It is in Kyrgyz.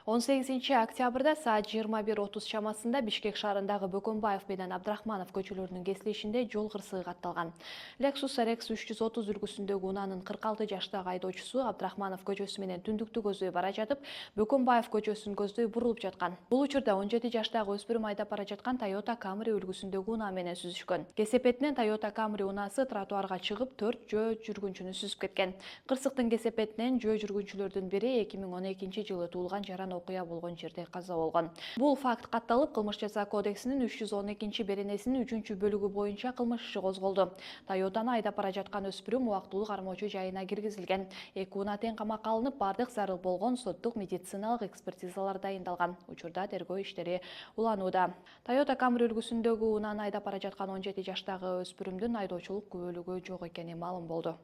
18 октябрда саат 21:30 чамасында Бишкек шаарындагы Бөкөнбаев менен Абдрахманов көчөлөрүнүн кесилишинде жол кырсыгы катталган. Lexus RX 330 үлгүсүндөгү унаанын 46 жаштагы айдоочусу Абдрахманов көчөсү менен түндүктү көздөй бара жатып, Бөкөнбаев көчөсүн көздөй бурулуп жаткан. Бул учурда 17 жаштагы өспүрүм айдап бара жаткан Toyota Camry үлгүсүндөгү унаа менен сүзүшкөн. Кесепетинен Toyota Camry унаасы тротуарга чыгып, 4 жөө жүргүнчүнү сүзүп кеткен. Кырсыктын кесепетинен жөө жүргүнчүлөрдүн бири 2012-жылы туулган жаран окуя болгон жерде каза болгон. Бул факт катталып, кылмыш жаза кодексинин 312-беренесинин 3-бөлүгү боюнча кылмыш иши козголду. Toyotаны айдап бара жаткан өспүрүм убактылуу кармоочу жайына киргизилген. 2 унаа тең камакка алынып, бардык зарыл болгон соттук медициналык экспертизалар дайындалган. Учурда тергөө иштери уланууда. Toyota Camry үлгүсүндөгү унааны айдап бара жаткан 17 жаштагы өспүрүмдүн айдоочулук күбөлүгү жок экени маалым болду.